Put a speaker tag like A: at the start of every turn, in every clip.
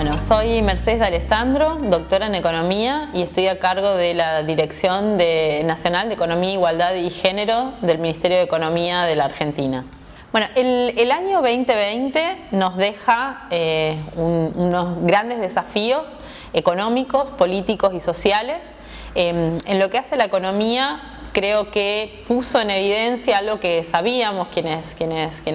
A: Bueno, soy Mercedes D'Alessandro, doctora en Economía y estoy a cargo de la Dirección Nacional de Economía, Igualdad y Género del Ministerio de Economía de la Argentina. Bueno, el año 2020 nos deja unos grandes desafíos económicos, políticos y sociales. En lo que hace la economía, creo que puso en evidencia algo que sabíamos quienes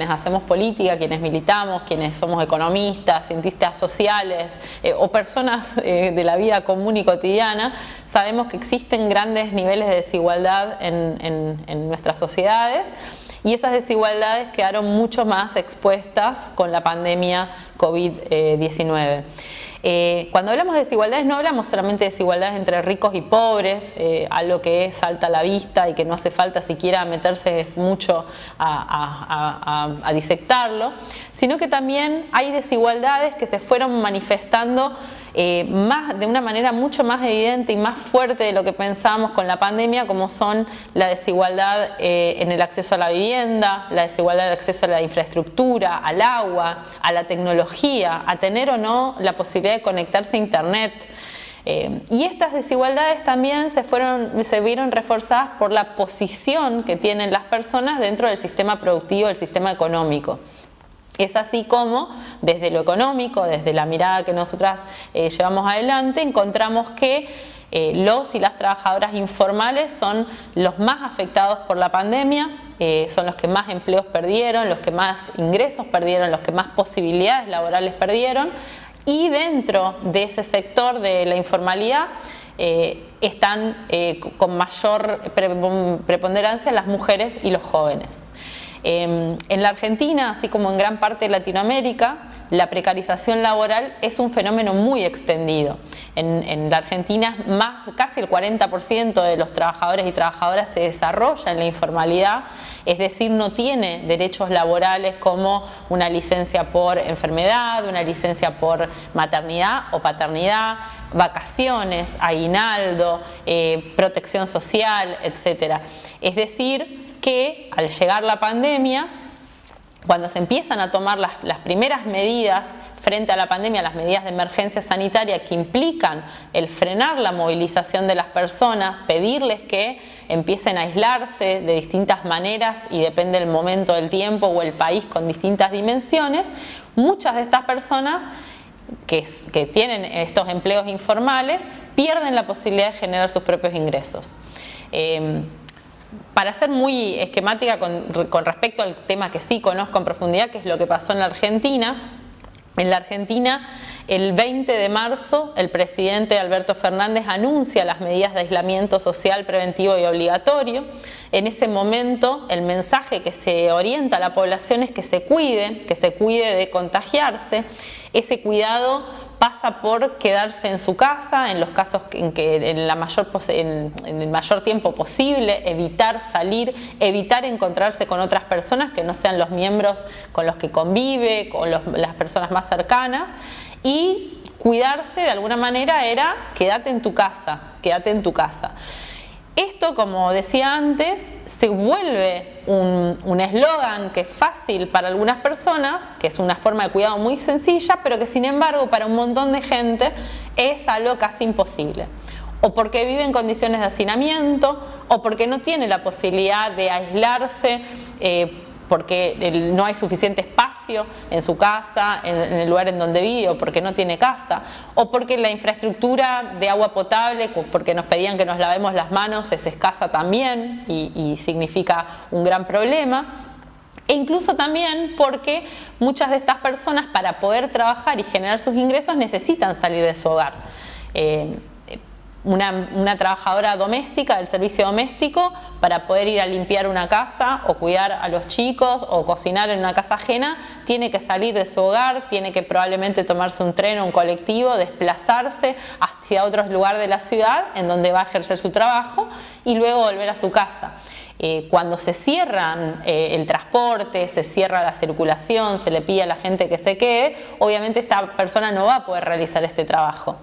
A: hacemos política, quienes militamos, quienes somos economistas, cientistas sociales o personas de la vida común y cotidiana. Sabemos que existen grandes niveles de desigualdad en nuestras sociedades y esas desigualdades quedaron mucho más expuestas con la pandemia COVID-19. Cuando hablamos de desigualdades no hablamos solamente de desigualdades entre ricos y pobres, algo que salta a la vista y que no hace falta siquiera meterse mucho a disectarlo, sino que también hay desigualdades que se fueron manifestando de una manera mucho más evidente y más fuerte de lo que pensábamos con la pandemia, como son la desigualdad en el acceso a la vivienda, la desigualdad en el acceso a la infraestructura, al agua, a la tecnología, a tener o no la posibilidad de conectarse a internet. Y estas desigualdades también se vieron reforzadas por la posición que tienen las personas dentro del sistema productivo, del sistema económico. Es así como, desde lo económico, desde la mirada que nosotras llevamos adelante, encontramos que los y las trabajadoras informales son los más afectados por la pandemia, son los que más empleos perdieron, los que más ingresos perdieron, los que más posibilidades laborales perdieron, y dentro de ese sector de la informalidad están con mayor preponderancia las mujeres y los jóvenes. En la Argentina, así como en gran parte de Latinoamérica, la precarización laboral es un fenómeno muy extendido. En la Argentina, casi el 40% de los trabajadores y trabajadoras se desarrolla en la informalidad, es decir, no tiene derechos laborales como una licencia por enfermedad, una licencia por maternidad o paternidad, vacaciones, aguinaldo, protección social, etc. Es decir, que al llegar la pandemia, cuando se empiezan a tomar las primeras medidas frente a la pandemia, las medidas de emergencia sanitaria que implican el frenar la movilización de las personas, pedirles que empiecen a aislarse de distintas maneras y depende del momento del tiempo o el país con distintas dimensiones, muchas de estas personas que tienen estos empleos informales pierden la posibilidad de generar sus propios ingresos. Para ser muy esquemática con respecto al tema que sí conozco en profundidad, que es lo que pasó en la Argentina, el 20 de marzo, el presidente Alberto Fernández anuncia las medidas de aislamiento social preventivo y obligatorio. En ese momento, el mensaje que se orienta a la población es que se cuide de contagiarse. Ese cuidado pasa por quedarse en su casa, en los casos en que en el mayor tiempo posible, evitar salir, evitar encontrarse con otras personas que no sean los miembros con los que convive, con las personas más cercanas, y cuidarse de alguna manera era quédate en tu casa, quédate en tu casa. Esto, como decía antes, se vuelve un eslogan que es fácil para algunas personas, que es una forma de cuidado muy sencilla, pero que sin embargo para un montón de gente es algo casi imposible. O porque vive en condiciones de hacinamiento, o porque no tiene la posibilidad de aislarse, porque no hay suficiente espacio en su casa, en el lugar en donde vive, o porque no tiene casa, o porque la infraestructura de agua potable, porque nos pedían que nos lavemos las manos, es escasa también y significa un gran problema. E incluso también porque muchas de estas personas, para poder trabajar y generar sus ingresos, necesitan salir de su hogar. Una trabajadora doméstica del servicio doméstico, para poder ir a limpiar una casa o cuidar a los chicos o cocinar en una casa ajena, tiene que salir de su hogar, tiene que probablemente tomarse un tren o un colectivo, desplazarse hacia otro lugar de la ciudad en donde va a ejercer su trabajo y luego volver a su casa. Cuando se cierran el transporte, se cierra la circulación, se le pide a la gente que se quede, obviamente esta persona no va a poder realizar este trabajo.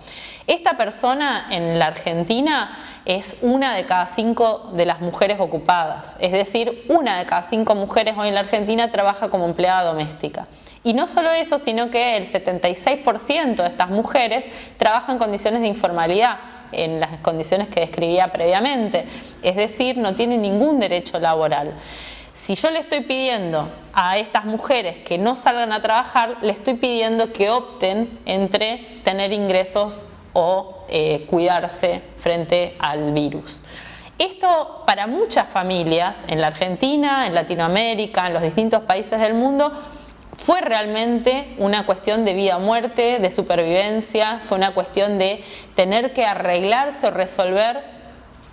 A: Esta persona en la Argentina es una de cada 5 de las mujeres ocupadas, es decir, una de cada 5 mujeres hoy en la Argentina trabaja como empleada doméstica. Y no solo eso, sino que el 76% de estas mujeres trabajan en condiciones de informalidad, en las condiciones que describía previamente, es decir, no tienen ningún derecho laboral. Si yo le estoy pidiendo a estas mujeres que no salgan a trabajar, le estoy pidiendo que opten entre tener ingresos o cuidarse frente al virus. Esto para muchas familias en la Argentina, en Latinoamérica, en los distintos países del mundo, fue realmente una cuestión de vida o muerte, de supervivencia, fue una cuestión de tener que arreglarse o resolver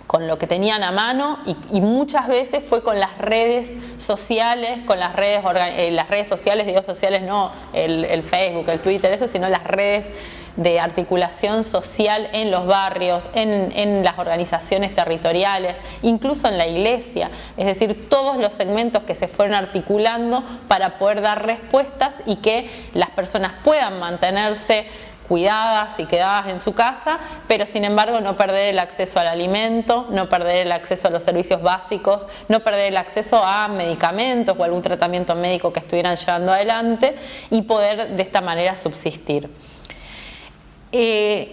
A: con lo que tenían a mano y muchas veces fue con las redes sociales, con las redes sociales, digo sociales no el Facebook, el Twitter, eso, sino las redes de articulación social en los barrios, en las organizaciones territoriales, incluso en la iglesia, es decir, todos los segmentos que se fueron articulando para poder dar respuestas y que las personas puedan mantenerse cuidadas y quedadas en su casa, pero sin embargo no perder el acceso al alimento, no perder el acceso a los servicios básicos, no perder el acceso a medicamentos o algún tratamiento médico que estuvieran llevando adelante y poder de esta manera subsistir. El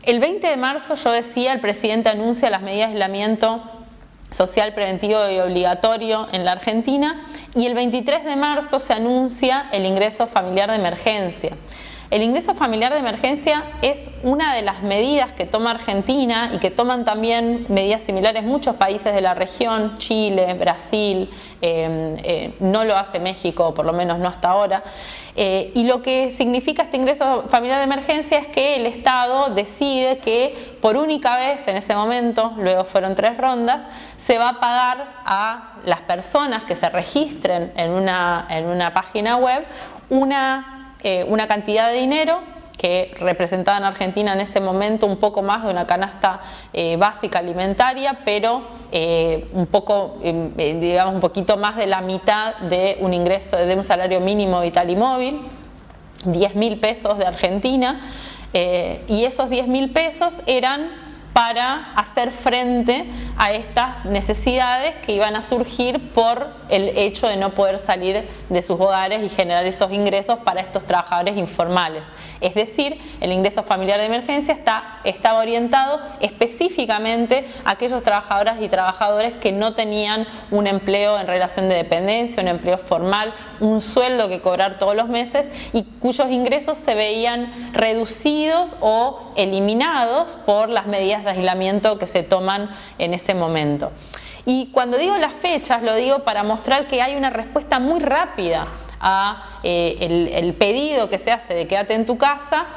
A: 20 de marzo, yo decía, el presidente anuncia las medidas de aislamiento social preventivo y obligatorio en la Argentina y el 23 de marzo se anuncia el ingreso familiar de emergencia. El ingreso familiar de emergencia es una de las medidas que toma Argentina y que toman también medidas similares muchos países de la región, Chile, Brasil, no lo hace México, por lo menos no hasta ahora. Y lo que significa este ingreso familiar de emergencia es que el Estado decide que por única vez en ese momento, luego fueron 3 rondas, se va a pagar a las personas que se registren en una página web una cantidad de dinero que representaba en Argentina en este momento un poco más de una canasta básica alimentaria, pero un poquito más de la mitad de un ingreso, de un salario mínimo vital y móvil, 10.000 pesos de Argentina, y esos 10.000 pesos eran para hacer frente a estas necesidades que iban a surgir por el hecho de no poder salir de sus hogares y generar esos ingresos para estos trabajadores informales. Es decir, el ingreso familiar de emergencia estaba orientado específicamente a aquellos trabajadoras y trabajadores que no tenían un empleo en relación de dependencia, un empleo formal, un sueldo que cobrar todos los meses y cuyos ingresos se veían reducidos o eliminados por las medidas de aislamiento que se toman en ese momento. Y cuando digo las fechas, lo digo para mostrar que hay una respuesta muy rápida a el pedido que se hace de quédate en tu casa,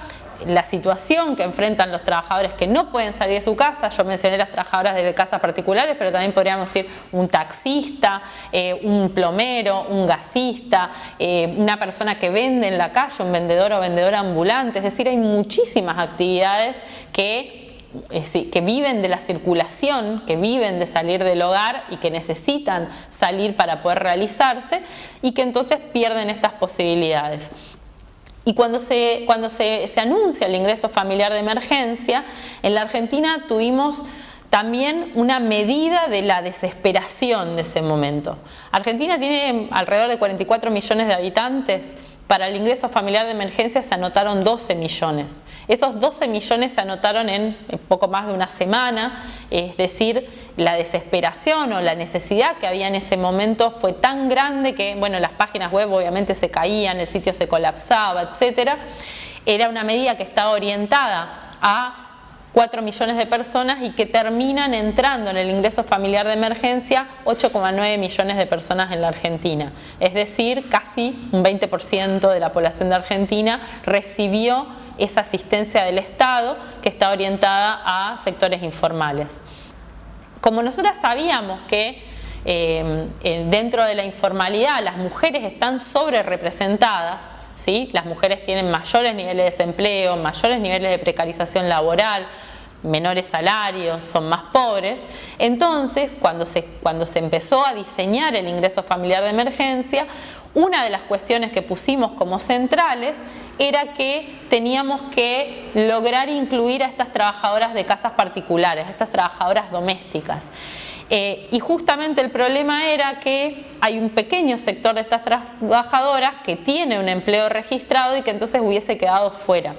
A: la situación que enfrentan los trabajadores que no pueden salir de su casa. Yo mencioné las trabajadoras de casas particulares, pero también podríamos decir un taxista, un plomero, un gasista, una persona que vende en la calle, un vendedor o vendedora ambulante. Es decir, hay muchísimas actividades que viven de la circulación, que viven de salir del hogar y que necesitan salir para poder realizarse y que entonces pierden estas posibilidades. Y cuando se anuncia el ingreso familiar de emergencia, en la Argentina tuvimos también una medida de la desesperación de ese momento. Argentina tiene alrededor de 44 millones de habitantes. Para el ingreso familiar de emergencia se anotaron 12 millones. Esos 12 millones se anotaron en poco más de una semana, es decir, la desesperación o la necesidad que había en ese momento fue tan grande que, bueno, las páginas web obviamente se caían, el sitio se colapsaba, etc. Era una medida que estaba orientada a 4 millones de personas y que terminan entrando en el ingreso familiar de emergencia 8,9 millones de personas en la Argentina. Es decir, casi un 20% de la población de Argentina recibió esa asistencia del Estado que está orientada a sectores informales. Como nosotras sabíamos que dentro de la informalidad las mujeres están sobre representadas, ¿sí? Las mujeres tienen mayores niveles de desempleo, mayores niveles de precarización laboral, menores salarios, son más pobres. Entonces, cuando se empezó a diseñar el ingreso familiar de emergencia, una de las cuestiones que pusimos como centrales era que teníamos que lograr incluir a estas trabajadoras de casas particulares, a estas trabajadoras domésticas. Y justamente el problema era que hay un pequeño sector de estas trabajadoras que tiene un empleo registrado y que entonces hubiese quedado fuera.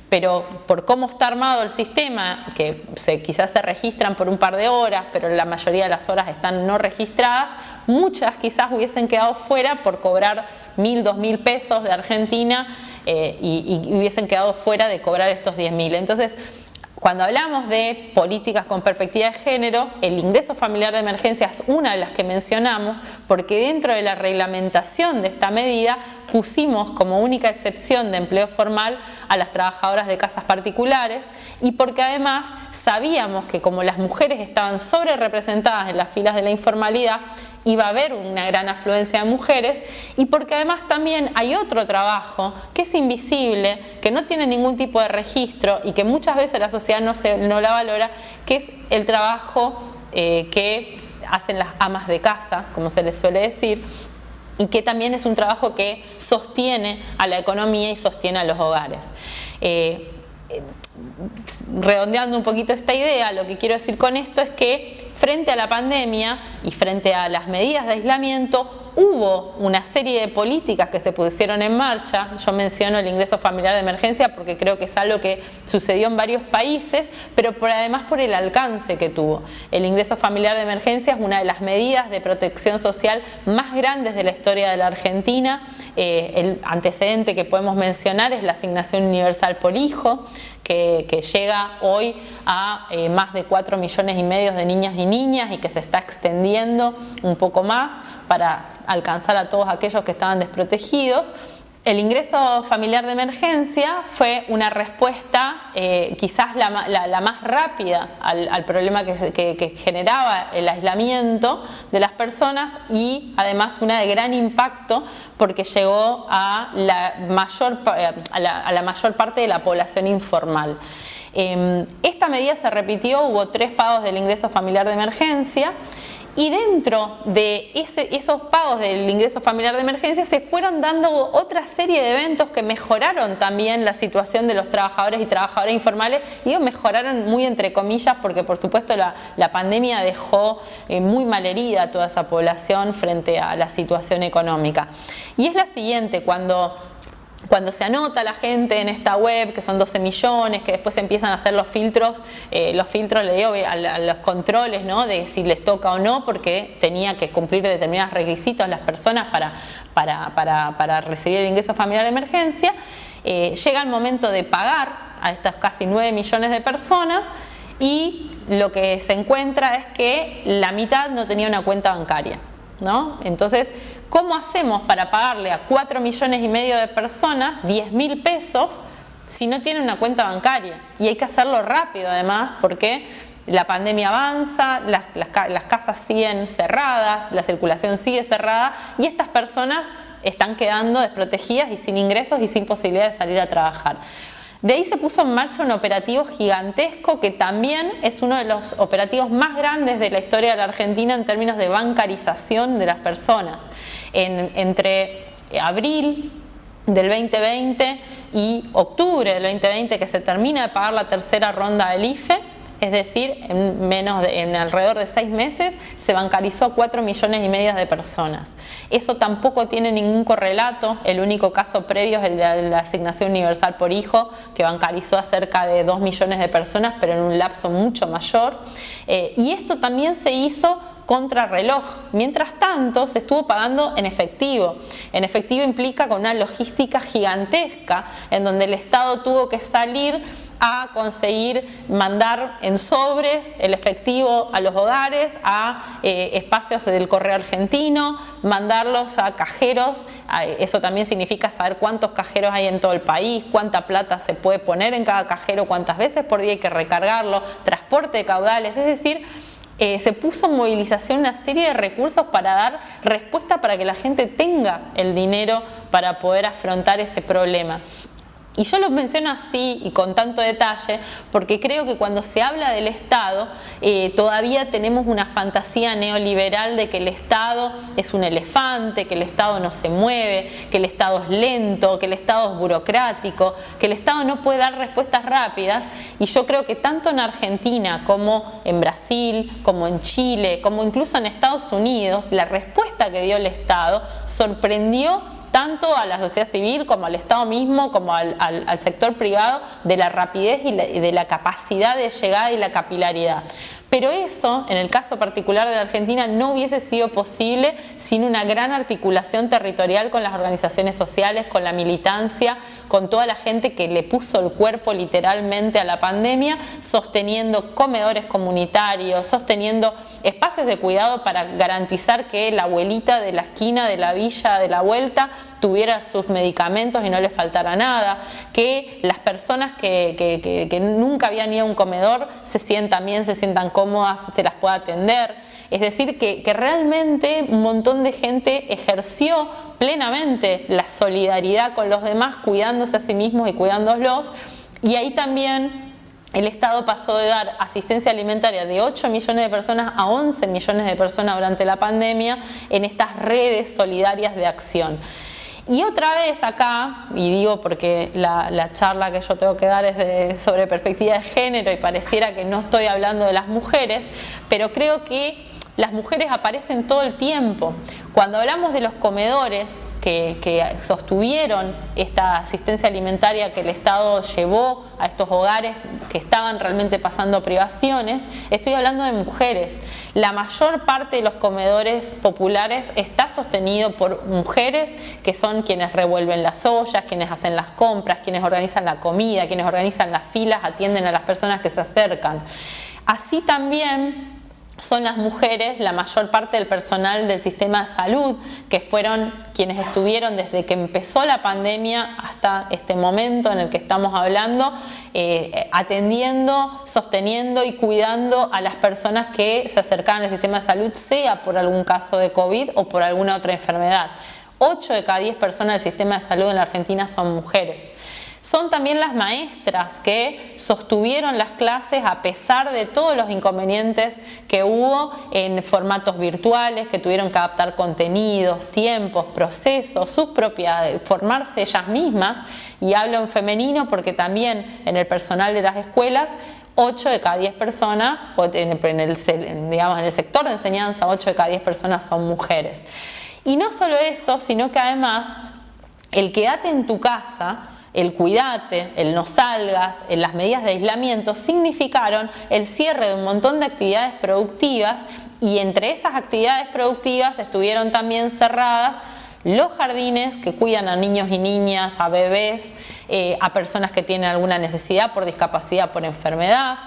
A: Pero por cómo está armado el sistema, que quizás se registran por un par de horas, pero la mayoría de las horas están no registradas, muchas quizás hubiesen quedado fuera por cobrar 1.000, 2.000 pesos de Argentina y hubiesen quedado fuera de cobrar estos 10.000. Entonces, cuando hablamos de políticas con perspectiva de género, el ingreso familiar de emergencia es una de las que mencionamos porque dentro de la reglamentación de esta medida pusimos como única excepción de empleo formal a las trabajadoras de casas particulares y porque además sabíamos que como las mujeres estaban sobre representadas en las filas de la informalidad, iba a haber una gran afluencia de mujeres y porque además también hay otro trabajo que es invisible, que no tiene ningún tipo de registro y que muchas veces la sociedad no la valora, que es el trabajo que hacen las amas de casa, como se les suele decir, y que también es un trabajo que sostiene a la economía y sostiene a los hogares. Redondeando un poquito esta idea, lo que quiero decir con esto es que frente a la pandemia y frente a las medidas de aislamiento hubo una serie de políticas que se pusieron en marcha. Yo menciono el ingreso familiar de emergencia porque creo que es algo que sucedió en varios países, pero además por el alcance que tuvo. El ingreso familiar de emergencia es una de las medidas de protección social más grandes de la historia de la Argentina. El antecedente que podemos mencionar es la asignación universal por hijo, que llega hoy a más de 4,5 millones de niñas y niñas y que se está extendiendo un poco más para alcanzar a todos aquellos que estaban desprotegidos. El ingreso familiar de emergencia fue una respuesta quizás la más rápida al problema que generaba el aislamiento de las personas y además una de gran impacto porque llegó a la mayor parte de la población informal. Esta medida se repitió, hubo 3 pagos del ingreso familiar de emergencia. Y dentro de esos pagos del ingreso familiar de emergencia se fueron dando otra serie de eventos que mejoraron también la situación de los trabajadores y trabajadoras informales. Y digo mejoraron muy entre comillas porque por supuesto la pandemia dejó muy malherida a toda esa población frente a la situación económica. Y es la siguiente, cuando se anota la gente en esta web, que son 12 millones, que después empiezan a hacer los filtros le digo a los controles, ¿no? De si les toca o no, porque tenía que cumplir determinados requisitos las personas para recibir el ingreso familiar de emergencia, llega el momento de pagar a estas casi 9 millones de personas y lo que se encuentra es que la mitad no tenía una cuenta bancaria, ¿no? Entonces, ¿cómo hacemos para pagarle a 4,5 millones de personas 10.000 pesos si no tienen una cuenta bancaria? Y hay que hacerlo rápido además porque la pandemia avanza, las casas siguen cerradas, la circulación sigue cerrada y estas personas están quedando desprotegidas y sin ingresos y sin posibilidad de salir a trabajar. De ahí se puso en marcha un operativo gigantesco que también es uno de los operativos más grandes de la historia de la Argentina en términos de bancarización de las personas. Entre abril del 2020 y octubre del 2020, que se termina de pagar la tercera ronda del IFE, es decir, en alrededor de 6 meses se bancarizó a 4,5 millones de personas. Eso tampoco tiene ningún correlato, el único caso previo es el de la asignación universal por hijo, que bancarizó a cerca de 2 millones de personas, pero en un lapso mucho mayor. Y esto también se hizo contrarreloj. Mientras tanto, se estuvo pagando en efectivo. En efectivo implica con una logística gigantesca, en donde el Estado tuvo que salir a conseguir mandar en sobres el efectivo a los hogares, a espacios del correo argentino, mandarlos a cajeros. Eso también significa saber cuántos cajeros hay en todo el país, cuánta plata se puede poner en cada cajero, cuántas veces por día hay que recargarlo, transporte de caudales, es decir, se puso en movilización una serie de recursos para dar respuesta para que la gente tenga el dinero para poder afrontar ese problema. Y yo lo menciono así y con tanto detalle porque creo que cuando se habla del Estado todavía tenemos una fantasía neoliberal de que el Estado es un elefante, que el Estado no se mueve, que el Estado es lento, que el Estado es burocrático, que el Estado no puede dar respuestas rápidas. Y yo creo que tanto en Argentina como en Brasil, como en Chile, como incluso en Estados Unidos, la respuesta que dio el Estado sorprendió tanto a la sociedad civil como al Estado mismo, como al sector privado, de la rapidez y de la capacidad de llegada y la capilaridad. Pero eso, en el caso particular de la Argentina, no hubiese sido posible sin una gran articulación territorial con las organizaciones sociales, con la militancia, con toda la gente que le puso el cuerpo literalmente a la pandemia, sosteniendo comedores comunitarios, sosteniendo espacios de cuidado para garantizar que la abuelita de la esquina, de la villa, de la vuelta, tuviera sus medicamentos y no le faltara nada, que las personas que nunca habían ido a un comedor se sientan bien, se sientan cómodas, se las pueda atender. Es decir, que realmente un montón de gente ejerció plenamente la solidaridad con los demás, cuidándose a sí mismos y cuidándolos, y ahí también el Estado pasó de dar asistencia alimentaria de 8 millones de personas a 11 millones de personas durante la pandemia en estas redes solidarias de acción. Y otra vez acá, y digo porque la charla que yo tengo que dar es sobre perspectiva de género y pareciera que no estoy hablando de las mujeres, pero creo que las mujeres aparecen todo el tiempo. Cuando hablamos de los comedores que sostuvieron esta asistencia alimentaria que el Estado llevó a estos hogares que estaban realmente pasando privaciones, estoy hablando de mujeres. La mayor parte de los comedores populares está sostenido por mujeres que son quienes revuelven las ollas, quienes hacen las compras, quienes organizan la comida, quienes organizan las filas, atienden a las personas que se acercan. Así también son las mujeres, la mayor parte del personal del sistema de salud, que fueron quienes estuvieron desde que empezó la pandemia hasta este momento en el que estamos hablando, atendiendo, sosteniendo y cuidando a las personas que se acercaban al sistema de salud, sea por algún caso de COVID o por alguna otra enfermedad. 8 de cada 10 personas del sistema de salud en la Argentina son mujeres. Son también las maestras que sostuvieron las clases a pesar de todos los inconvenientes que hubo en formatos virtuales, que tuvieron que adaptar contenidos, tiempos, procesos, sus propias, formarse ellas mismas. Y hablo en femenino porque también en el personal de las escuelas 8 de cada 10 personas, en el sector de enseñanza, 8 de cada 10 personas son mujeres. Y no solo eso, sino que además el quédate en tu casa, el cuidate, el no salgas, las medidas de aislamiento significaron el cierre de un montón de actividades productivas, y entre esas actividades productivas estuvieron también cerradas los jardines que cuidan a niños y niñas, a bebés, a personas que tienen alguna necesidad por discapacidad, por enfermedad.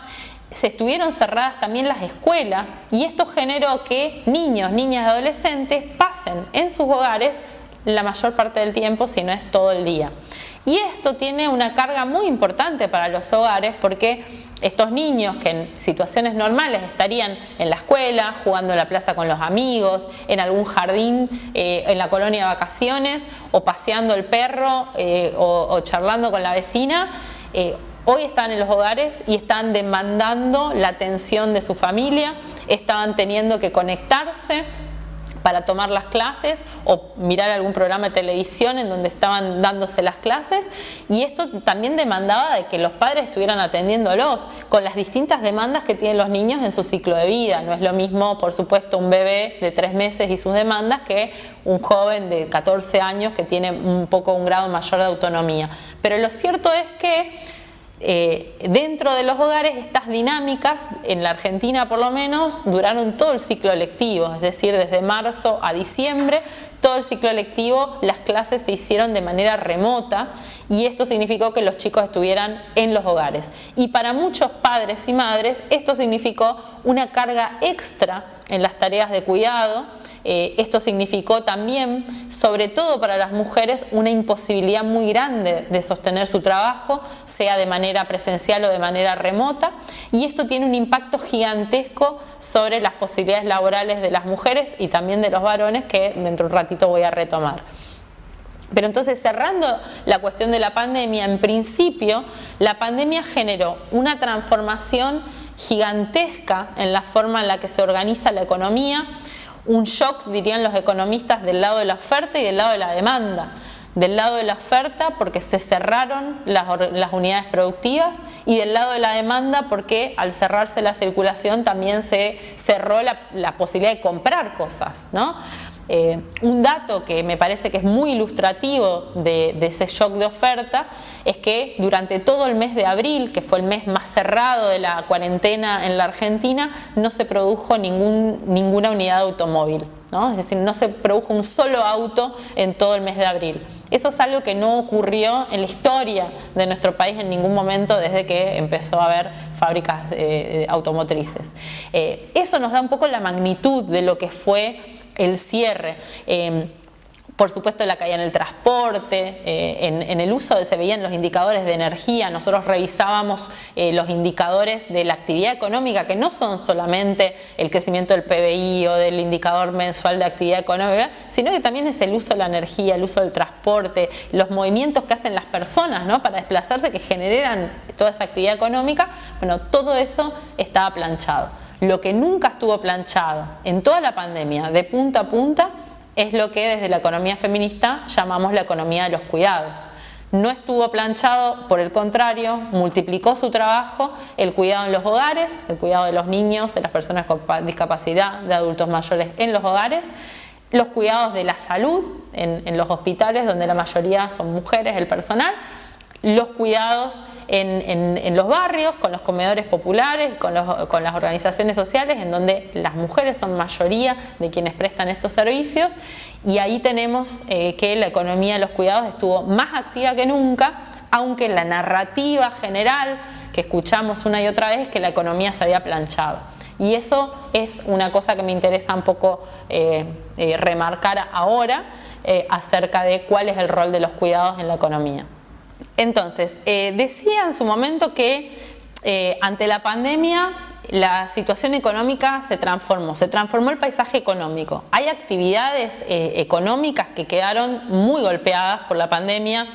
A: Se estuvieron cerradas también las escuelas, y esto generó que niños, niñas y adolescentes pasen en sus hogares la mayor parte del tiempo, si no es todo el día. Y esto tiene una carga muy importante para los hogares, porque estos niños que en situaciones normales estarían en la escuela, jugando en la plaza con los amigos, en algún jardín, en la colonia de vacaciones, o paseando el perro, o charlando con la vecina, hoy están en los hogares y están demandando la atención de su familia, estaban teniendo que conectarse para tomar las clases o mirar algún programa de televisión en donde estaban dándose las clases, y esto también demandaba de que los padres estuvieran atendiéndolos con las distintas demandas que tienen los niños en su ciclo de vida. No es lo mismo, por supuesto, un bebé de 3 meses y sus demandas que un joven de 14 años que tiene un grado mayor de autonomía. Pero lo cierto es que dentro de los hogares estas dinámicas, en la Argentina por lo menos, duraron todo el ciclo lectivo, es decir, desde marzo a diciembre, todo el ciclo lectivo las clases se hicieron de manera remota, y esto significó que los chicos estuvieran en los hogares. Y para muchos padres y madres esto significó una carga extra en las tareas de cuidado. Esto significó también, sobre todo para las mujeres, una imposibilidad muy grande de sostener su trabajo, sea de manera presencial o de manera remota, y esto tiene un impacto gigantesco sobre las posibilidades laborales de las mujeres y también de los varones, que dentro de un ratito voy a retomar. Pero entonces, cerrando la cuestión de la pandemia, en principio la pandemia generó una transformación gigantesca en la forma en la que se organiza la economía, un shock, dirían los economistas, del lado de la oferta y del lado de la demanda. Del lado de la oferta porque se cerraron las unidades productivas, y del lado de la demanda porque al cerrarse la circulación también se cerró la posibilidad de comprar cosas, ¿no? Un dato que me parece que es muy ilustrativo de ese shock de oferta es que durante todo el mes de abril, que fue el mes más cerrado de la cuarentena en la Argentina, no se produjo ninguna unidad de automóvil, ¿no? Es decir, no se produjo un solo auto en todo el mes de abril. Eso es algo que no ocurrió en la historia de nuestro país en ningún momento desde que empezó a haber fábricas automotrices. Eso nos da un poco la magnitud de lo que fue el cierre. Por supuesto, la caída en el transporte, en el uso, se veían los indicadores de energía. Nosotros revisábamos los indicadores de la actividad económica, que no son solamente el crecimiento del PBI o del indicador mensual de actividad económica, sino que también es el uso de la energía, el uso del transporte, los movimientos que hacen las personas, ¿no?, para desplazarse, que generan toda esa actividad económica. Bueno, todo eso estaba planchado. Lo que nunca estuvo planchado en toda la pandemia, de punta a punta, es lo que desde la economía feminista llamamos la economía de los cuidados. No estuvo planchado, por el contrario, multiplicó su trabajo el cuidado en los hogares, el cuidado de los niños, de las personas con discapacidad, de adultos mayores en los hogares, los cuidados de la salud en los hospitales, donde la mayoría son mujeres, el personal, los cuidados en los barrios, con los comedores populares, con las organizaciones sociales, en donde las mujeres son mayoría de quienes prestan estos servicios, y ahí tenemos que la economía de los cuidados estuvo más activa que nunca, aunque la narrativa general que escuchamos una y otra vez es que la economía se había planchado. Y eso es una cosa que me interesa un poco remarcar ahora acerca de cuál es el rol de los cuidados en la economía. Entonces, decía en su momento que ante la pandemia la situación económica se transformó el paisaje económico. Hay actividades económicas que quedaron muy golpeadas por la pandemia,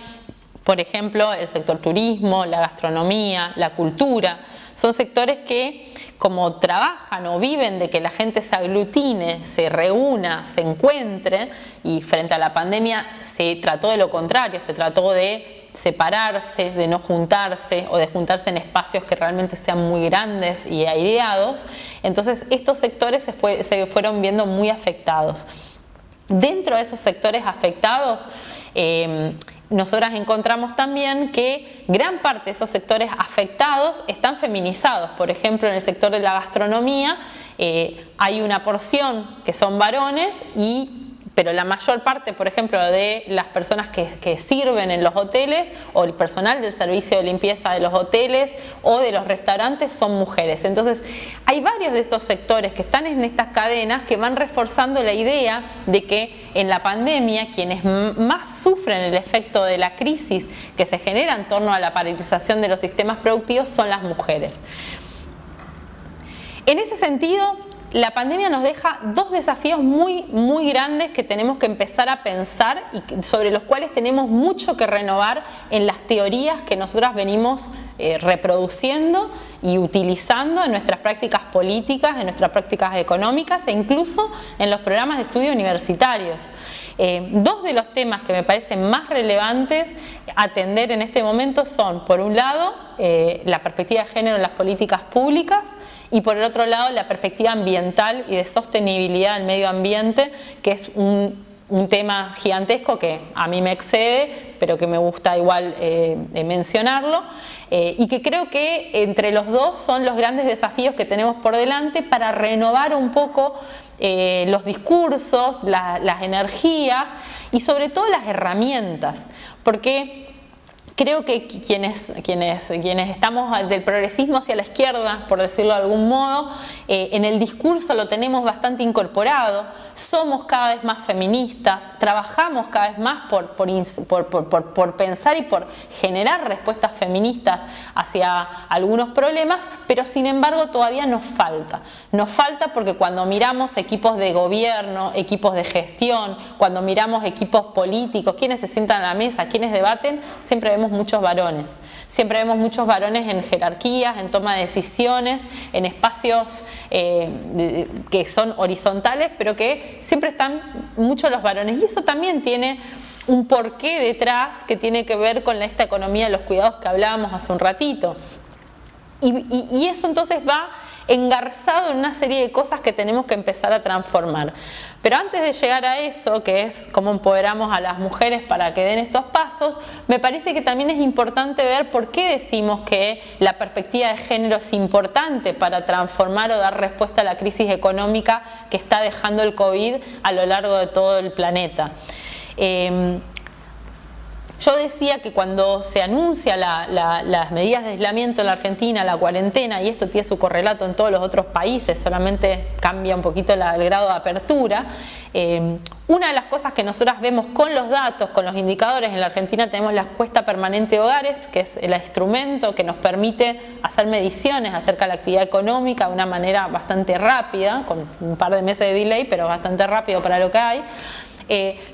A: por ejemplo, el sector turismo, la gastronomía, la cultura. Son sectores que, como trabajan o viven de que la gente se aglutine, se reúna, se encuentre, y frente a la pandemia se trató de lo contrario, se trató de separarse, de no juntarse o de juntarse en espacios que realmente sean muy grandes y aireados. Entonces estos sectores se fueron viendo muy afectados. Dentro de esos sectores afectados, nosotras encontramos también que gran parte de esos sectores afectados están feminizados. Por ejemplo, en el sector de la gastronomía hay una porción que son varones, pero la mayor parte, por ejemplo, de las personas que sirven en los hoteles o el personal del servicio de limpieza de los hoteles o de los restaurantes son mujeres. Entonces, hay varios de estos sectores que están en estas cadenas que van reforzando la idea de que en la pandemia quienes más sufren el efecto de la crisis que se genera en torno a la paralización de los sistemas productivos son las mujeres. En ese sentido, la pandemia nos deja dos desafíos muy, muy grandes que tenemos que empezar a pensar y sobre los cuales tenemos mucho que renovar en las teorías que nosotras venimos reproduciendo y utilizando en nuestras prácticas políticas, en nuestras prácticas económicas e incluso en los programas de estudio universitarios. Dos de los temas que me parecen más relevantes atender en este momento son, por un lado, la perspectiva de género en las políticas públicas, y por el otro lado la perspectiva ambiental y de sostenibilidad del medio ambiente, que es un tema gigantesco que a mí me excede, pero que me gusta igual mencionarlo, y que creo que entre los dos son los grandes desafíos que tenemos por delante para renovar un poco los discursos, las energías y sobre todo las herramientas, porque Creo que quienes estamos del progresismo hacia la izquierda, por decirlo de algún modo, en el discurso lo tenemos bastante incorporado, somos cada vez más feministas, trabajamos cada vez más por pensar y por generar respuestas feministas hacia algunos problemas, pero sin embargo todavía nos falta. Nos falta porque cuando miramos equipos de gobierno, equipos de gestión, cuando miramos equipos políticos, quienes se sientan a la mesa, quienes debaten, siempre vemos muchos varones. Siempre vemos muchos varones en jerarquías, en toma de decisiones, en espacios que son horizontales, pero que siempre están muchos los varones. Y eso también tiene un porqué detrás que tiene que ver con esta economía de los cuidados que hablábamos hace un ratito. Y eso entonces va engarzado en una serie de cosas que tenemos que empezar a transformar. Pero antes de llegar a eso, que es cómo empoderamos a las mujeres para que den estos pasos, me parece que también es importante ver por qué decimos que la perspectiva de género es importante para transformar o dar respuesta a la crisis económica que está dejando el COVID a lo largo de todo el planeta. Yo decía que cuando se anuncia las medidas de aislamiento en la Argentina, la cuarentena, y esto tiene su correlato en todos los otros países, solamente cambia un poquito el grado de apertura, una de las cosas que nosotras vemos con los datos, con los indicadores, en la Argentina tenemos la encuesta permanente de hogares, que es el instrumento que nos permite hacer mediciones acerca de la actividad económica de una manera bastante rápida, con un par de meses de delay, pero bastante rápido para lo que hay.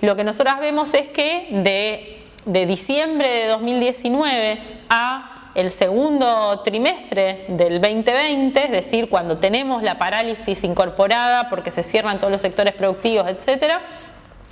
A: Lo que nosotras vemos es que de diciembre de 2019 a el segundo trimestre del 2020, es decir, cuando tenemos la parálisis incorporada porque se cierran todos los sectores productivos, etcétera,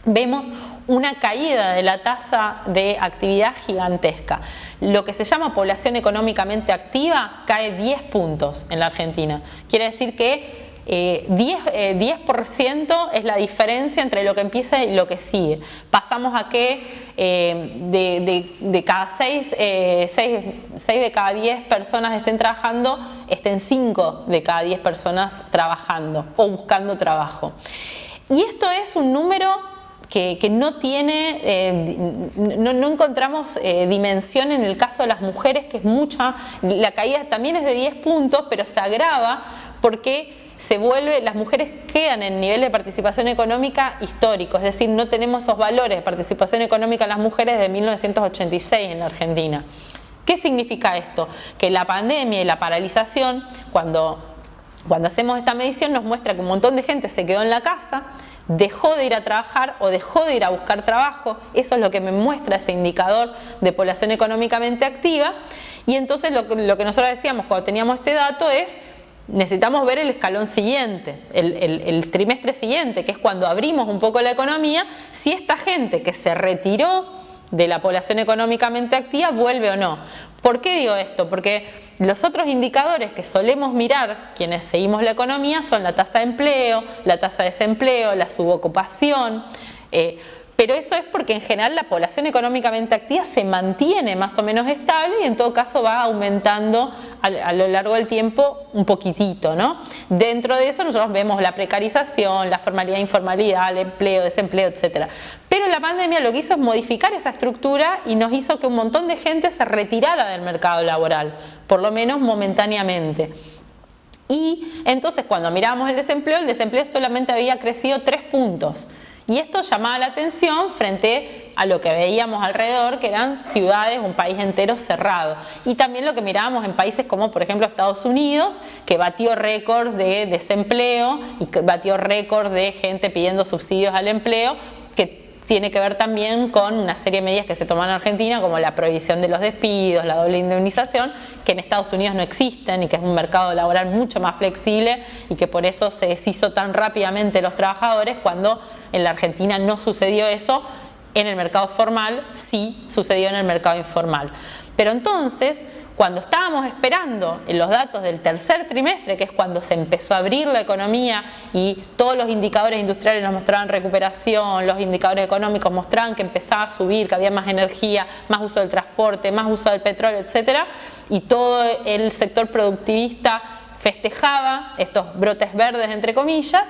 A: vemos una caída de la tasa de actividad gigantesca. Lo que se llama población económicamente activa cae 10 puntos en la Argentina. Quiere decir que 10% es la diferencia entre lo que empieza y lo que sigue. Pasamos a que de cada 6 de cada 10 personas estén trabajando, estén 5 de cada 10 personas trabajando o buscando trabajo. Y esto es un número que no tiene, no encontramos dimensión en el caso de las mujeres, que es mucha. La caída también es de 10 puntos, pero se agrava porque las mujeres quedan en nivel de participación económica histórico, es decir, no tenemos esos valores de participación económica en las mujeres de 1986 en la Argentina. ¿Qué significa esto? Que la pandemia y la paralización, cuando hacemos esta medición, nos muestra que un montón de gente se quedó en la casa, dejó de ir a trabajar o dejó de ir a buscar trabajo. Eso es lo que me muestra ese indicador de población económicamente activa. Y entonces lo que nosotros decíamos cuando teníamos este dato es: necesitamos ver el escalón siguiente, el trimestre siguiente, que es cuando abrimos un poco la economía, si esta gente que se retiró de la población económicamente activa vuelve o no. ¿Por qué digo esto? Porque los otros indicadores que solemos mirar quienes seguimos la economía son la tasa de empleo, la tasa de desempleo, la subocupación, pero eso es porque en general la población económicamente activa se mantiene más o menos estable y en todo caso va aumentando a lo largo del tiempo un poquitito, ¿no? Dentro de eso nosotros vemos la precarización, la formalidad, informalidad, el empleo, desempleo, etc. Pero la pandemia lo que hizo es modificar esa estructura y nos hizo que un montón de gente se retirara del mercado laboral, por lo menos momentáneamente. Y entonces cuando miramos el desempleo solamente había crecido 3 puntos. Y esto llamaba la atención frente a lo que veíamos alrededor, que eran ciudades, un país entero cerrado. Y también lo que mirábamos en países como, por ejemplo, Estados Unidos, que batió récords de desempleo y que batió récords de gente pidiendo subsidios al empleo, que tiene que ver también con una serie de medidas que se toman en Argentina, como la prohibición de los despidos, la doble indemnización, que en Estados Unidos no existen y que es un mercado laboral mucho más flexible y que por eso se deshizo tan rápidamente los trabajadores, cuando en la Argentina no sucedió eso. En el mercado formal sí sucedió en el mercado informal. Pero entonces, cuando estábamos esperando en los datos del tercer trimestre, que es cuando se empezó a abrir la economía y todos los indicadores industriales nos mostraban recuperación, los indicadores económicos mostraban que empezaba a subir, que había más energía, más uso del transporte, más uso del petróleo, etcétera, y todo el sector productivista festejaba estos brotes verdes, entre comillas,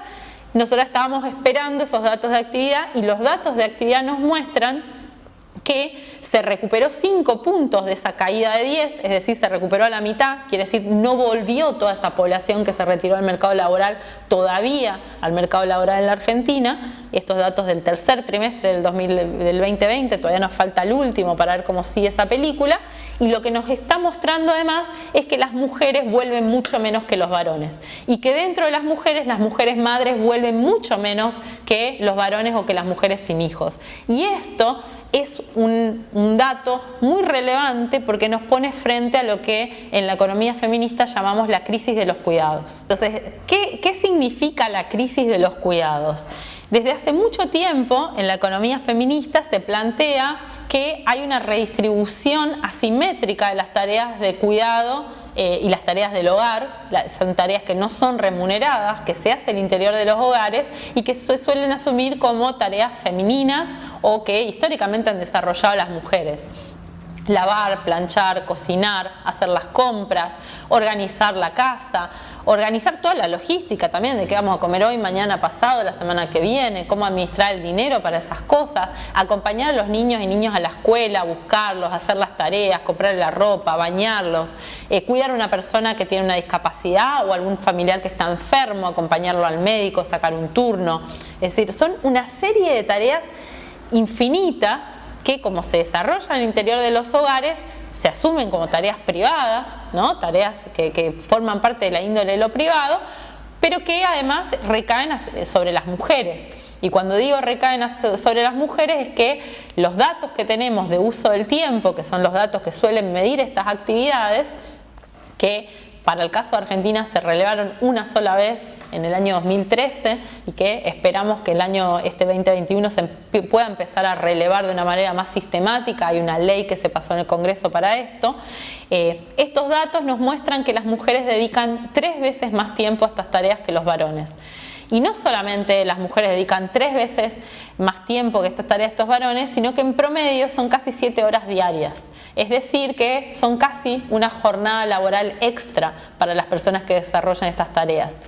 A: nosotros estábamos esperando esos datos de actividad, y los datos de actividad nos muestran que se recuperó 5 puntos de esa caída de 10, es decir, se recuperó a la mitad, quiere decir, no volvió toda esa población que se retiró del mercado laboral todavía al mercado laboral en la Argentina. Estos datos del tercer trimestre del 2020, todavía nos falta el último para ver cómo sigue esa película, y lo que nos está mostrando además es que las mujeres vuelven mucho menos que los varones, y que dentro de las mujeres madres vuelven mucho menos que los varones o que las mujeres sin hijos. Y esto es un dato muy relevante porque nos pone frente a lo que en la economía feminista llamamos la crisis de los cuidados. Entonces, ¿qué significa la crisis de los cuidados? Desde hace mucho tiempo en la economía feminista se plantea que hay una redistribución asimétrica de las tareas de cuidado y las tareas del hogar. Son tareas que no son remuneradas, que se hacen al interior de los hogares y que se suelen asumir como tareas femeninas o que históricamente han desarrollado las mujeres. Lavar, planchar, cocinar, hacer las compras, organizar la casa, organizar toda la logística también de qué vamos a comer hoy, mañana, pasado, la semana que viene, cómo administrar el dinero para esas cosas, acompañar a los niños y niñas a la escuela, buscarlos, hacer las tareas, comprarle la ropa, bañarlos, cuidar a una persona que tiene una discapacidad o algún familiar que está enfermo, acompañarlo al médico, sacar un turno. Es decir, son una serie de tareas infinitas que, como se desarrollan en el interior de los hogares, se asumen como tareas privadas, ¿no? Tareas que forman parte de la índole de lo privado, pero que además recaen sobre las mujeres. Y cuando digo recaen sobre las mujeres es que los datos que tenemos de uso del tiempo, que son los datos que suelen medir estas actividades, que para el caso de Argentina se relevaron una sola vez en el año 2013 y que esperamos que el año 2021 se pueda empezar a relevar de una manera más sistemática. Hay una ley que se pasó en el Congreso para esto. Estos datos nos muestran que las mujeres dedican 3 veces más tiempo a estas tareas que los varones. Y no solamente las mujeres dedican 3 veces más tiempo que estas tareas estos varones, sino que en promedio son casi 7 horas diarias. Es decir, que son casi una jornada laboral extra para las personas que desarrollan estas tareas.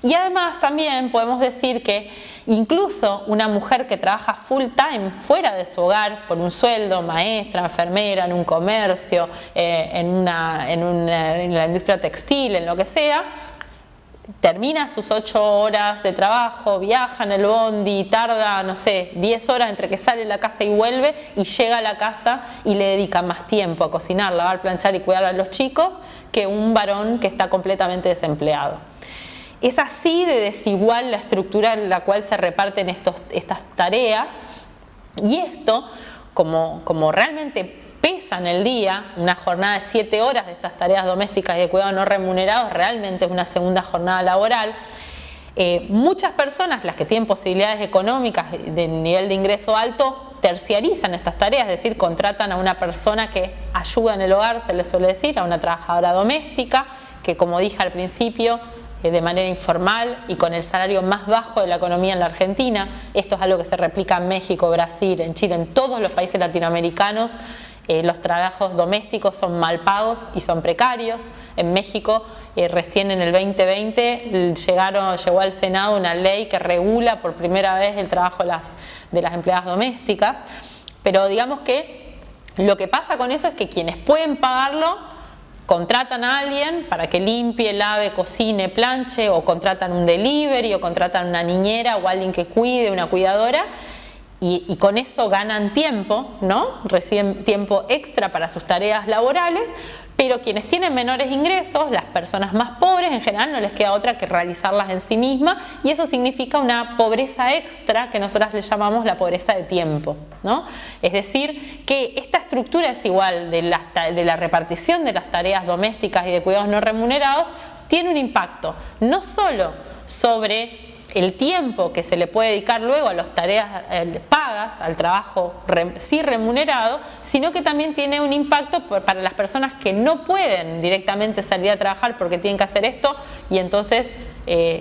A: Y además también podemos decir que incluso una mujer que trabaja full time fuera de su hogar por un sueldo, maestra, enfermera, en un comercio, en la industria textil, en lo que sea, termina sus 8 horas de trabajo, viaja en el bondi, tarda, no sé, 10 horas entre que sale de la casa y vuelve, y llega a la casa y le dedica más tiempo a cocinar, lavar, planchar y cuidar a los chicos que un varón que está completamente desempleado. Es así de desigual la estructura en la cual se reparten estas tareas, y esto, como realmente pesa en el día, una jornada de 7 horas de estas tareas domésticas y de cuidado no remunerados, realmente es una segunda jornada laboral. Muchas personas, las que tienen posibilidades económicas de nivel de ingreso alto, terciarizan estas tareas, es decir, contratan a una persona que ayuda en el hogar, se le suele decir, a una trabajadora doméstica, que, como dije al principio, de manera informal y con el salario más bajo de la economía en la Argentina. Esto es algo que se replica en México, Brasil, en Chile, en todos los países latinoamericanos. Los trabajos domésticos son mal pagos y son precarios. En México, recién en el 2020 llegó al Senado una ley que regula por primera vez el trabajo de las empleadas domésticas. Pero digamos que lo que pasa con eso es que quienes pueden pagarlo contratan a alguien para que limpie, lave, cocine, planche, o contratan un delivery, o contratan una niñera o alguien que cuide, una cuidadora, y con eso ganan tiempo, ¿no? Reciben tiempo extra para sus tareas laborales, pero quienes tienen menores ingresos, las personas más pobres, en general no les queda otra que realizarlas en sí mismas, y eso significa una pobreza extra que nosotras le llamamos la pobreza de tiempo, ¿no? Es decir, que esta estructura desigual de la repartición de las tareas domésticas y de cuidados no remunerados tiene un impacto no solo sobre el tiempo que se le puede dedicar luego a las tareas pagas, al trabajo sí remunerado, sino que también tiene un impacto para las personas que no pueden directamente salir a trabajar porque tienen que hacer esto, y entonces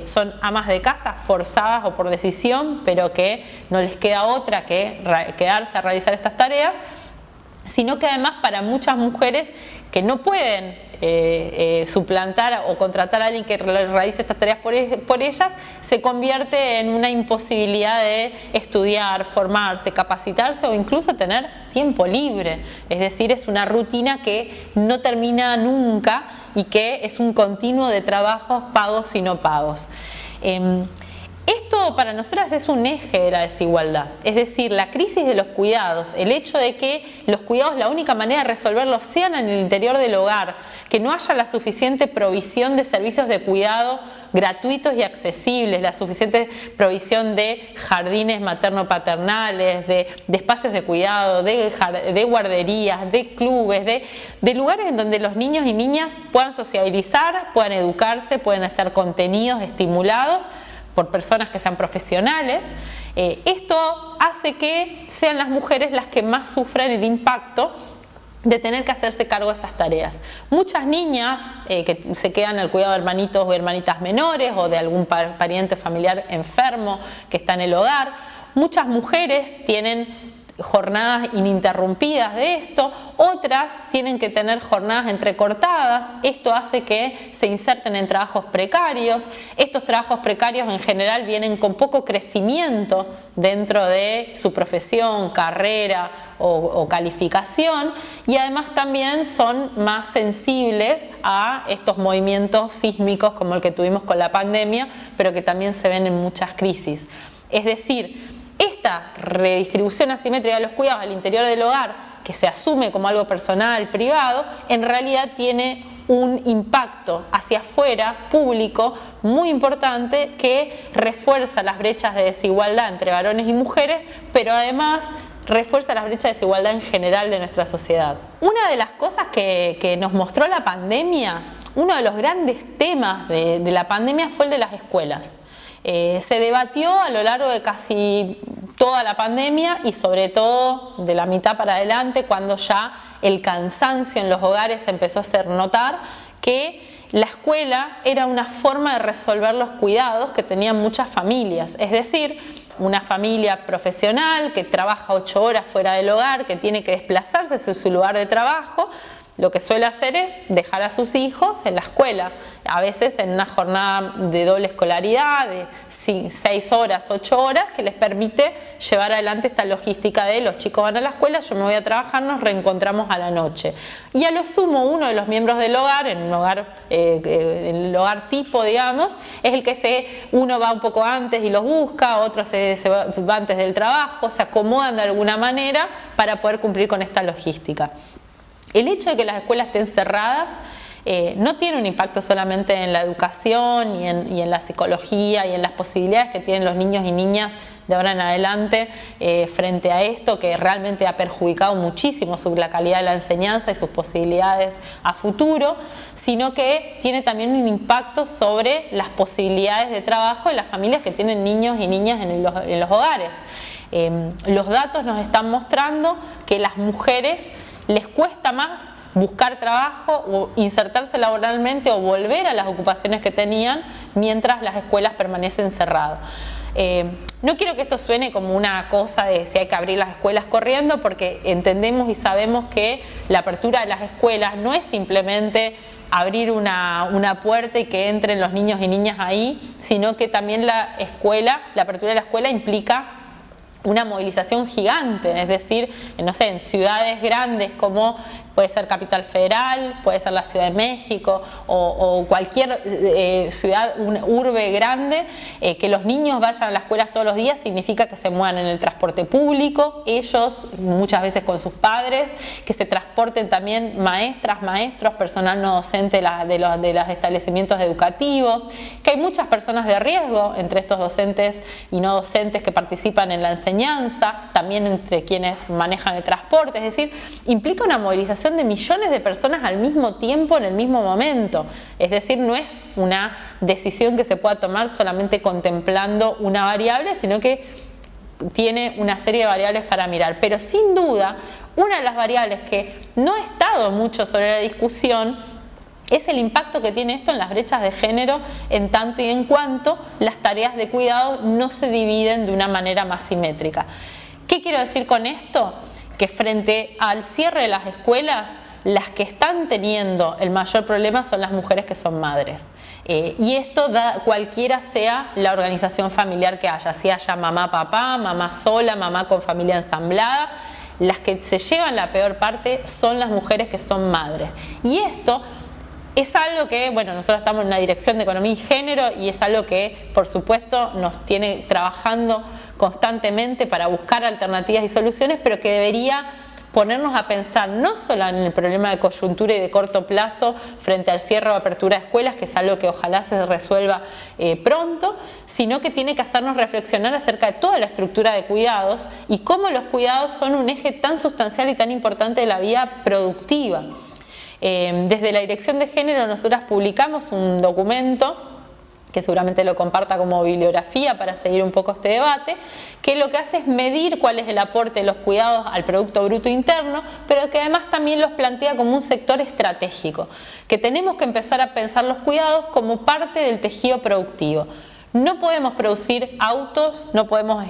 A: son amas de casa forzadas o por decisión, pero que no les queda otra que quedarse a realizar estas tareas, sino que además para muchas mujeres que no pueden suplantar o contratar a alguien que realice estas tareas por ellas, se convierte en una imposibilidad de estudiar, formarse, capacitarse o incluso tener tiempo libre. Es decir, es una rutina que no termina nunca y que es un continuo de trabajos pagos y no pagos. Esto para nosotras es un eje de la desigualdad, es decir, la crisis de los cuidados, el hecho de que los cuidados, la única manera de resolverlos sean en el interior del hogar, que no haya la suficiente provisión de servicios de cuidado gratuitos y accesibles, la suficiente provisión de jardines materno-paternales, de espacios de cuidado, de guarderías, de clubes, de lugares en donde los niños y niñas puedan sociabilizar, puedan educarse, puedan estar contenidos, estimulados por personas que sean profesionales. Esto hace que sean las mujeres las que más sufran el impacto de tener que hacerse cargo de estas tareas. Muchas niñas que se quedan al cuidado de hermanitos o hermanitas menores o de algún pariente familiar enfermo que está en el hogar. Muchas mujeres tienen jornadas ininterrumpidas de esto, otras tienen que tener jornadas entrecortadas. Esto hace que se inserten en trabajos precarios. Estos trabajos precarios en general vienen con poco crecimiento dentro de su profesión, carrera o calificación, y además también son más sensibles a estos movimientos sísmicos como el que tuvimos con la pandemia, pero que también se ven en muchas crisis. Es decir, esta redistribución asimétrica de los cuidados al interior del hogar, que se asume como algo personal, privado, en realidad tiene un impacto hacia afuera, público, muy importante, que refuerza las brechas de desigualdad entre varones y mujeres, pero además refuerza las brechas de desigualdad en general de nuestra sociedad. Una de las cosas que nos mostró la pandemia, uno de los grandes temas de la pandemia fue el de las escuelas. Se debatió a lo largo de casi toda la pandemia y sobre todo de la mitad para adelante, cuando ya el cansancio en los hogares empezó a hacer notar que la escuela era una forma de resolver los cuidados que tenían muchas familias. Es decir, una familia profesional que trabaja 8 horas fuera del hogar, que tiene que desplazarse de su lugar de trabajo, lo que suele hacer es dejar a sus hijos en la escuela, a veces en una jornada de doble escolaridad, de 6 horas, 8 horas, que les permite llevar adelante esta logística de los chicos van a la escuela, yo me voy a trabajar, nos reencontramos a la noche. Y a lo sumo, uno de los miembros del hogar, en el hogar tipo, digamos, es el que uno va un poco antes y los busca, otro se va antes del trabajo, se acomodan de alguna manera para poder cumplir con esta logística. El hecho de que las escuelas estén cerradas no tiene un impacto solamente en la educación y en la psicología y en las posibilidades que tienen los niños y niñas de ahora en adelante frente a esto, que realmente ha perjudicado muchísimo la calidad de la enseñanza y sus posibilidades a futuro, sino que tiene también un impacto sobre las posibilidades de trabajo de las familias que tienen niños y niñas en los hogares. Los datos nos están mostrando que las mujeres les cuesta más buscar trabajo o insertarse laboralmente o volver a las ocupaciones que tenían mientras las escuelas permanecen cerradas. No quiero que esto suene como una cosa de si hay que abrir las escuelas corriendo, porque entendemos y sabemos que la apertura de las escuelas no es simplemente abrir una puerta y que entren los niños y niñas ahí, sino que también la apertura de la escuela implica una movilización gigante, es decir, no sé, en ciudades grandes como puede ser Capital Federal, puede ser la Ciudad de México o cualquier ciudad, una urbe grande, que los niños vayan a las escuelas todos los días significa que se muevan en el transporte público, ellos muchas veces con sus padres, que se transporten también maestras, maestros, personal no docente de los establecimientos educativos, que hay muchas personas de riesgo entre estos docentes y no docentes que participan en la enseñanza, también entre quienes manejan el transporte, es decir, implica una movilización de millones de personas al mismo tiempo en el mismo momento. Es decir, no es una decisión que se pueda tomar solamente contemplando una variable, sino que tiene una serie de variables para mirar. Pero sin duda, una de las variables que no ha estado mucho sobre la discusión es el impacto que tiene esto en las brechas de género, en tanto y en cuanto las tareas de cuidado no se dividen de una manera más simétrica. ¿Qué quiero decir con esto? Que frente al cierre de las escuelas, las que están teniendo el mayor problema son las mujeres que son madres. Y esto da cualquiera sea la organización familiar que haya, si haya mamá, papá, mamá sola, mamá con familia ensamblada. Las que se llevan la peor parte son las mujeres que son madres. Y esto es algo que, bueno, nosotros estamos en una dirección de economía y género y es algo que, por supuesto, nos tiene trabajando constantemente para buscar alternativas y soluciones, pero que debería ponernos a pensar no solo en el problema de coyuntura y de corto plazo frente al cierre o apertura de escuelas, que es algo que ojalá se resuelva pronto, sino que tiene que hacernos reflexionar acerca de toda la estructura de cuidados y cómo los cuidados son un eje tan sustancial y tan importante de la vida productiva. Desde la Dirección de Género nosotras publicamos un documento que seguramente lo comparta como bibliografía para seguir un poco este debate, que lo que hace es medir cuál es el aporte de los cuidados al Producto Bruto Interno, pero que además también los plantea como un sector estratégico, que tenemos que empezar a pensar los cuidados como parte del tejido productivo. No podemos producir autos, no podemos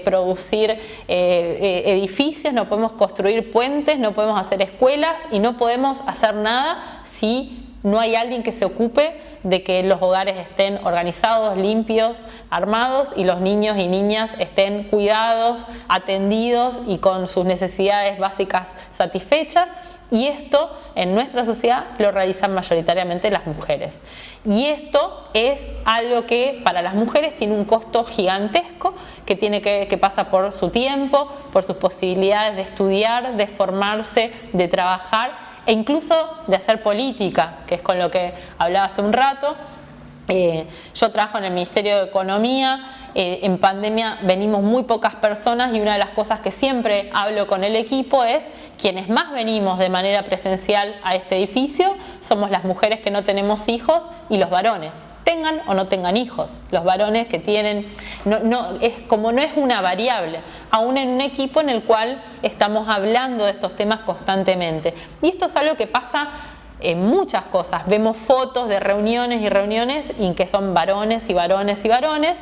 A: producir edificios, no podemos construir puentes, no podemos hacer escuelas y no podemos hacer nada si no hay alguien que se ocupe de que los hogares estén organizados, limpios, armados y los niños y niñas estén cuidados, atendidos y con sus necesidades básicas satisfechas. Y esto en nuestra sociedad lo realizan mayoritariamente las mujeres. Y esto es algo que para las mujeres tiene un costo gigantesco que pasa por su tiempo, por sus posibilidades de estudiar, de formarse, de trabajar e incluso de hacer política, que es con lo que hablaba hace un rato. Yo trabajo en el Ministerio de Economía. En pandemia venimos muy pocas personas y una de las cosas que siempre hablo con el equipo es quienes más venimos de manera presencial a este edificio somos las mujeres que no tenemos hijos y los varones, tengan o no tengan hijos. Los varones que tienen, no es una variable, aún en un equipo en el cual estamos hablando de estos temas constantemente. Y esto es algo que pasa en muchas cosas. Vemos fotos de reuniones y reuniones en que son varones y varones y varones.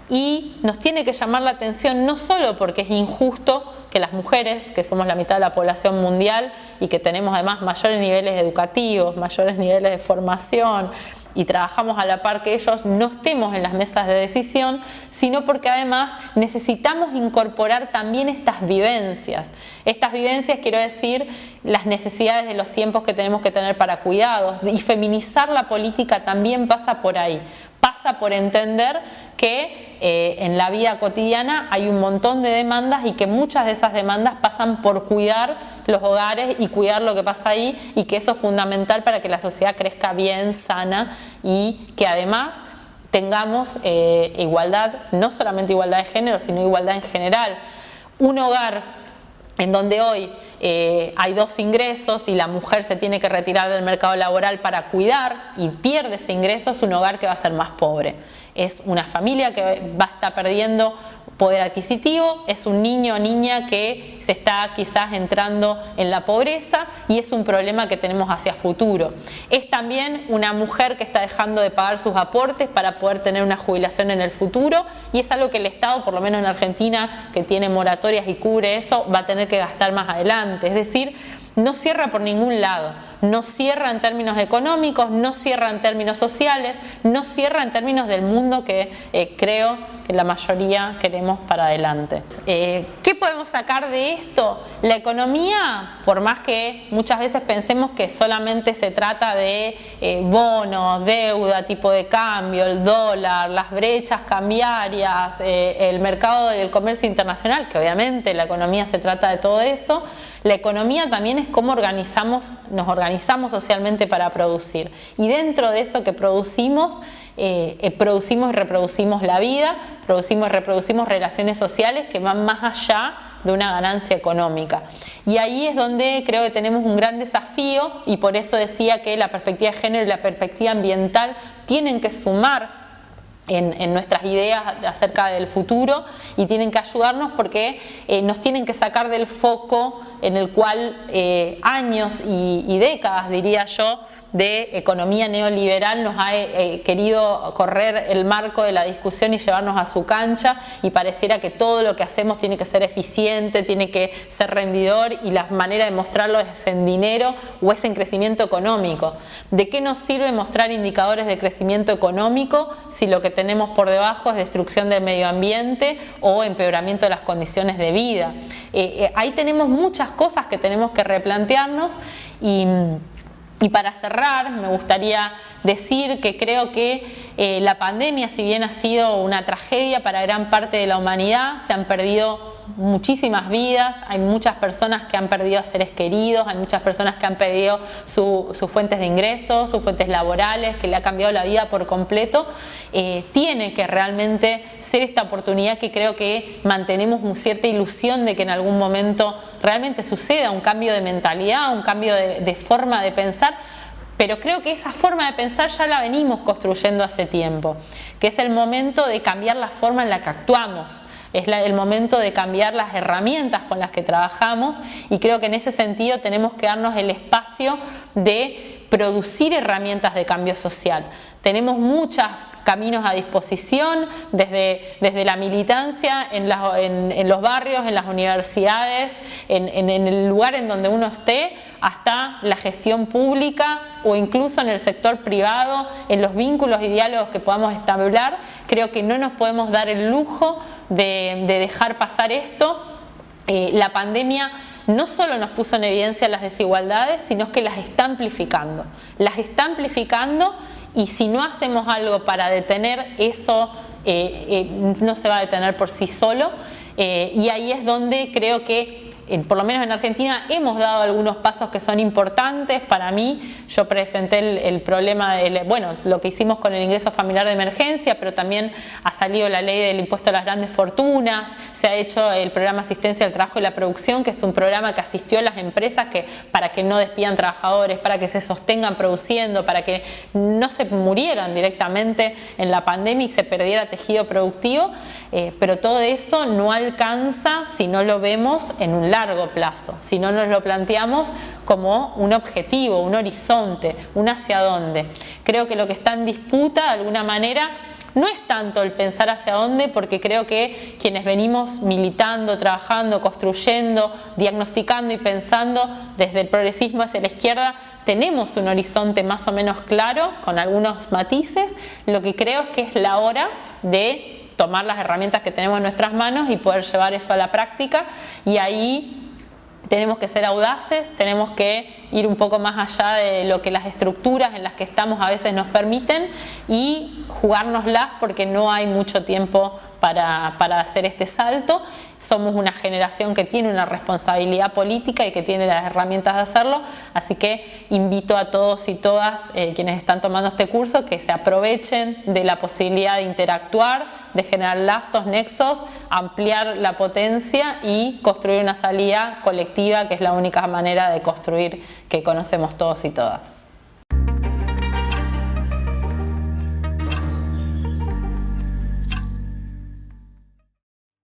A: Y nos tiene que llamar la atención no solo porque es injusto que las mujeres, que somos la mitad de la población mundial y que tenemos además mayores niveles educativos, mayores niveles de formación y trabajamos a la par que ellos, no estemos en las mesas de decisión, sino porque además necesitamos incorporar también estas vivencias. Estas vivencias, quiero decir, las necesidades de los tiempos que tenemos que tener para cuidados, y feminizar la política también pasa por ahí. Pasa por entender que en la vida cotidiana hay un montón de demandas y que muchas de esas demandas pasan por cuidar los hogares y cuidar lo que pasa ahí, y que eso es fundamental para que la sociedad crezca bien, sana, y que además tengamos igualdad, no solamente igualdad de género, sino igualdad en general. Un hogar en donde hoy hay dos ingresos y la mujer se tiene que retirar del mercado laboral para cuidar y pierde ese ingreso, es un hogar que va a ser más pobre. Es una familia que va a estar perdiendo poder adquisitivo, es un niño o niña que se está quizás entrando en la pobreza y es un problema que tenemos hacia futuro. Es también una mujer que está dejando de pagar sus aportes para poder tener una jubilación en el futuro, y es algo que el Estado, por lo menos en Argentina, que tiene moratorias y cubre eso, va a tener que gastar más adelante. Es decir, no cierra por ningún lado, no cierra en términos económicos, no cierra en términos sociales, no cierra en términos del mundo que creo que la mayoría queremos para adelante. ¿Qué podemos sacar de esto? La economía, por más que muchas veces pensemos que solamente se trata de bonos, deuda, tipo de cambio, el dólar, las brechas cambiarias, el mercado del comercio internacional, que obviamente la economía se trata de todo eso, la economía también es cómo nos organizamos socialmente para producir. Y dentro de eso que producimos y reproducimos la vida, producimos y reproducimos relaciones sociales que van más allá de una ganancia económica. Y ahí es donde creo que tenemos un gran desafío, y por eso decía que la perspectiva de género y la perspectiva ambiental tienen que sumar en nuestras ideas acerca del futuro, y tienen que ayudarnos porque nos tienen que sacar del foco en el cual años y décadas, diría yo, de economía neoliberal nos ha querido correr el marco de la discusión y llevarnos a su cancha, y pareciera que todo lo que hacemos tiene que ser eficiente, tiene que ser rendidor, y la manera de mostrarlo es en dinero o es en crecimiento económico. ¿De qué nos sirve mostrar indicadores de crecimiento económico si lo que tenemos por debajo es destrucción del medio ambiente o empeoramiento de las condiciones de vida? Ahí tenemos muchas cosas que tenemos que replantearnos. Y para cerrar, me gustaría decir que creo que la pandemia, si bien ha sido una tragedia para gran parte de la humanidad, se han perdido muchísimas vidas, hay muchas personas que han perdido a seres queridos, hay muchas personas que han perdido sus fuentes de ingresos, sus fuentes laborales, que le ha cambiado la vida por completo. Tiene que realmente ser esta oportunidad que creo que mantenemos cierta ilusión de que en algún momento realmente suceda un cambio de mentalidad, un cambio de forma de pensar. Pero creo que esa forma de pensar ya la venimos construyendo hace tiempo, que es el momento de cambiar la forma en la que actuamos, es el momento de cambiar las herramientas con las que trabajamos, y creo que en ese sentido tenemos que darnos el espacio de producir herramientas de cambio social. Tenemos muchos caminos a disposición, desde la militancia en los barrios, en las universidades, en el lugar en donde uno esté, hasta la gestión pública o incluso en el sector privado, en los vínculos y diálogos que podamos establecer. Creo que no nos podemos dar el lujo de dejar pasar esto. La pandemia no solo nos puso en evidencia las desigualdades, sino que las está amplificando. Las está amplificando, y si no hacemos algo para detener eso, no se va a detener por sí solo. Y ahí es donde creo que, por lo menos en Argentina, hemos dado algunos pasos que son importantes. Para mí, yo presenté el problema, lo que hicimos con el ingreso familiar de emergencia, pero también ha salido la ley del impuesto a las grandes fortunas, se ha hecho el programa Asistencia al Trabajo y la Producción, que es un programa que asistió a las empresas para que no despidan trabajadores, para que se sostengan produciendo, para que no se murieran directamente en la pandemia y se perdiera tejido productivo, pero todo eso no alcanza si no lo vemos en un largo plazo, si no nos lo planteamos como un objetivo, un horizonte, un hacia dónde. Creo que lo que está en disputa, de alguna manera, no es tanto el pensar hacia dónde, porque creo que quienes venimos militando, trabajando, construyendo, diagnosticando y pensando desde el progresismo hacia la izquierda, tenemos un horizonte más o menos claro, con algunos matices. Lo que creo es que es la hora de tomar las herramientas que tenemos en nuestras manos y poder llevar eso a la práctica, y ahí tenemos que ser audaces, tenemos que ir un poco más allá de lo que las estructuras en las que estamos a veces nos permiten, y jugárnoslas, porque no hay mucho tiempo para hacer este salto. Somos una generación que tiene una responsabilidad política y que tiene las herramientas de hacerlo, así que invito a todos y todas quienes están tomando este curso que se aprovechen de la posibilidad de interactuar, de generar lazos, nexos, ampliar la potencia y construir una salida colectiva, que es la única manera de construir que conocemos todos y todas.